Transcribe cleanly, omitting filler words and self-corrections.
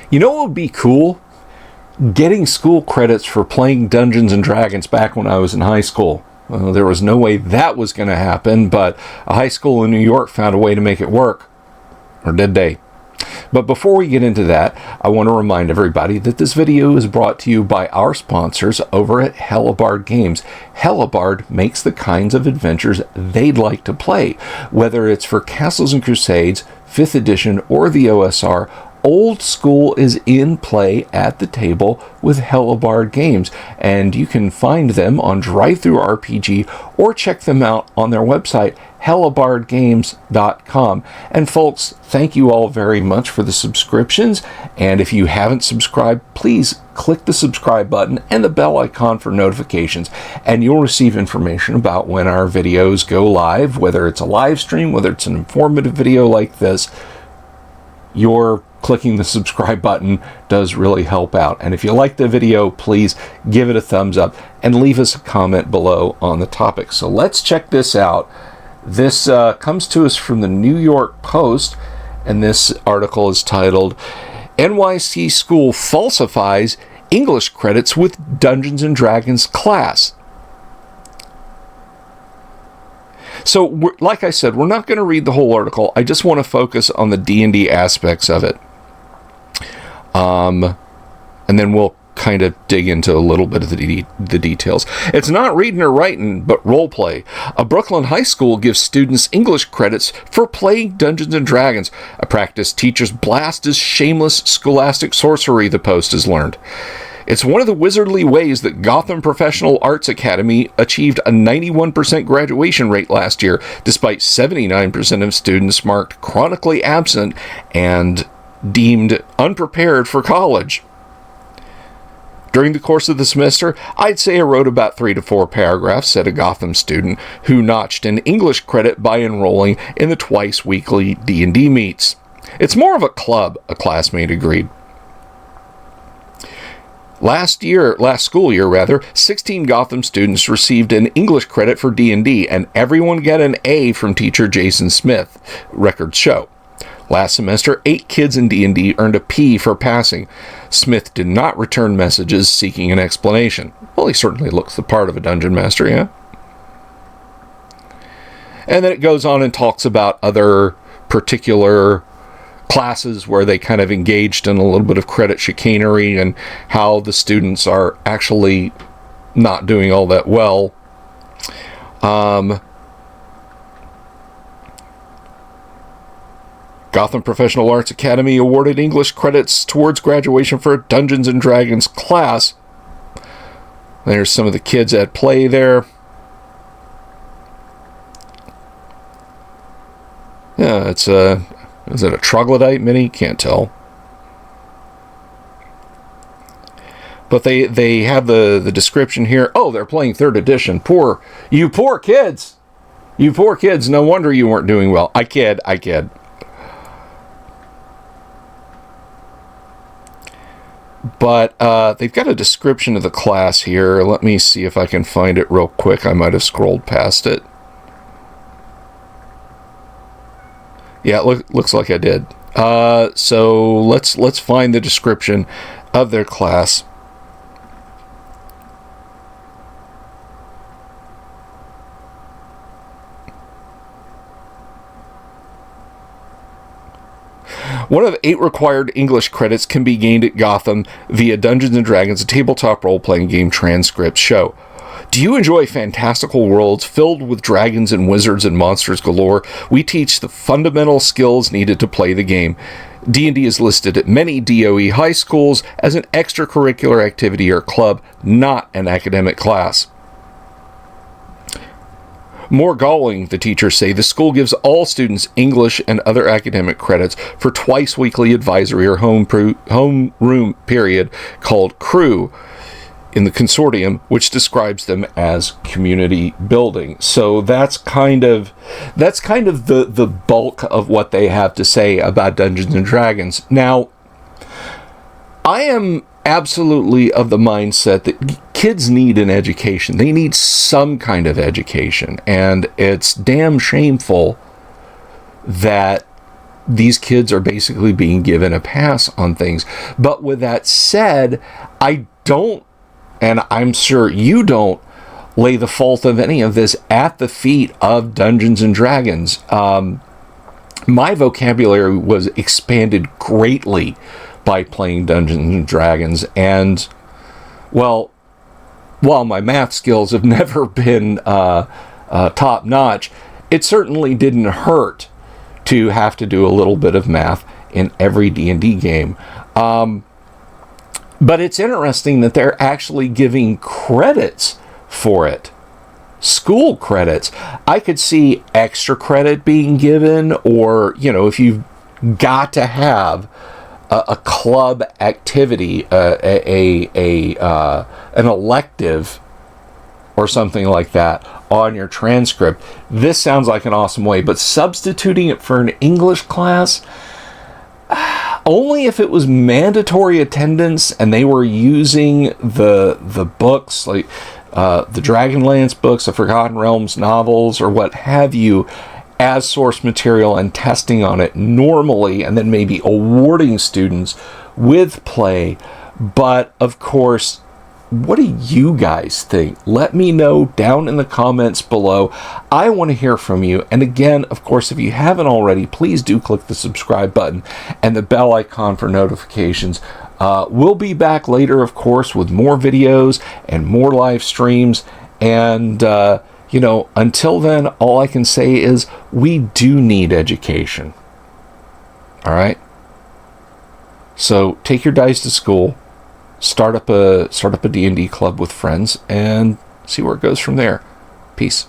You know what would be cool? Getting school credits for playing Dungeons and Dragons back when I was in high school. Well, there was no way that was going to happen, but a high school in New York found a way to make it work. Or did they? But before we get into that, I want to remind everybody that this video is brought to you by our sponsors over at Hellebarde Games. Hellebarde makes the kinds of adventures they'd like to play. Whether it's for Castles and Crusades, 5th edition, or the OSR, Old School is in play at the table with Hellebarde Games, and you can find them on DriveThruRPG or check them out on their website, hellebardegames.com. And folks, thank you all very much for the subscriptions, and if you haven't subscribed, please click the subscribe button and the bell icon for notifications, and you'll receive information about when our videos go live, whether it's a live stream, whether it's an informative video like this. Your clicking the subscribe button does really help out. And if you like the video, please give it a thumbs up and leave us a comment below on the topic. So let's check this out. This comes to us from the New York Post, and this article is titled, NYC School Falsifies English Credits with Dungeons and Dragons Class. So, like I said, we're not going to read the whole article. I just want to focus on the D&D aspects of it. And then we'll kind of dig into a little bit of the details. It's not reading or writing, but role play. A Brooklyn high school gives students English credits for playing Dungeons and Dragons. A practice teacher's blast is shameless scholastic sorcery, the Post has learned. It's one of the wizardly ways that Gotham Professional Arts Academy achieved a 91% graduation rate last year, despite 79% of students marked chronically absent and deemed unprepared for college. During the course of the semester, I'd say I wrote about 3 to 4 paragraphs, said a Gotham student who notched an English credit by enrolling in the twice-weekly D&D meets. It's more of a club, a classmate agreed. Last school year, 16 Gotham students received an English credit for D&D, and everyone got an A from teacher Jason Smith, records show. Last semester, 8 kids in D&D earned a P for passing. Smith did not return messages seeking an explanation. Well, he certainly looks the part of a dungeon master, yeah? And then it goes on and talks about other particular classes where they kind of engaged in a little bit of credit chicanery and how the students are actually not doing all that well. Gotham Professional Arts Academy awarded English credits towards graduation for a Dungeons and Dragons class. There's some of the kids at play there. Yeah, it's is it a troglodyte mini? Can't tell. But they have the description here. Oh, they're playing 3rd edition. Poor kids. You poor kids. No wonder you weren't doing well. I kid. But they've got a description of the class here. Let me see if I can find it real quick. I might have scrolled past it. Yeah, looks like I did. So let's find the description of their class. One of 8 required English credits can be gained at Gotham via Dungeons & Dragons, a tabletop role-playing game transcripts show. Do you enjoy fantastical worlds filled with dragons and wizards and monsters galore? We teach the fundamental skills needed to play the game. D&D is listed at many DOE high schools as an extracurricular activity or club, not an academic class. More galling, the teachers say, the school gives all students English and other academic credits for twice-weekly advisory or homeroom period called CREW in the consortium, which describes them as community building. So that's kind of the bulk of what they have to say about Dungeons and Dragons. Now, I am absolutely of the mindset that kids need an education. They need some kind of education, and it's damn shameful that these kids are basically being given a pass on things. But with that said, I don't, and I'm sure you don't, lay the fault of any of this at the feet of Dungeons and Dragons. My vocabulary was expanded greatly by playing Dungeons and Dragons, and, well, while my math skills have never been top notch, it certainly didn't hurt to have to do a little bit of math in every D&D game. But it's interesting that they're actually giving credits for it. School credits. I could see extra credit being given, or, you know, if you've got to have a club activity, an elective or something like that on your transcript. This sounds like an awesome way, but substituting it for an English class, only if it was mandatory attendance and they were using the books, like the Dragonlance books, the Forgotten Realms novels, or what have you, as source material and testing on it normally, and then maybe awarding students with play. But of course, what do you guys think? Let me know down in the comments below. I want to hear from you. And again, of course, if you haven't already, please do click the subscribe button and the bell icon for notifications. We'll be back later, of course, with more videos and more live streams. And, you know, until then, all I can say is we do need education. All right? So take your dice to school. Start up a D&D club with friends and see where it goes from there. Peace.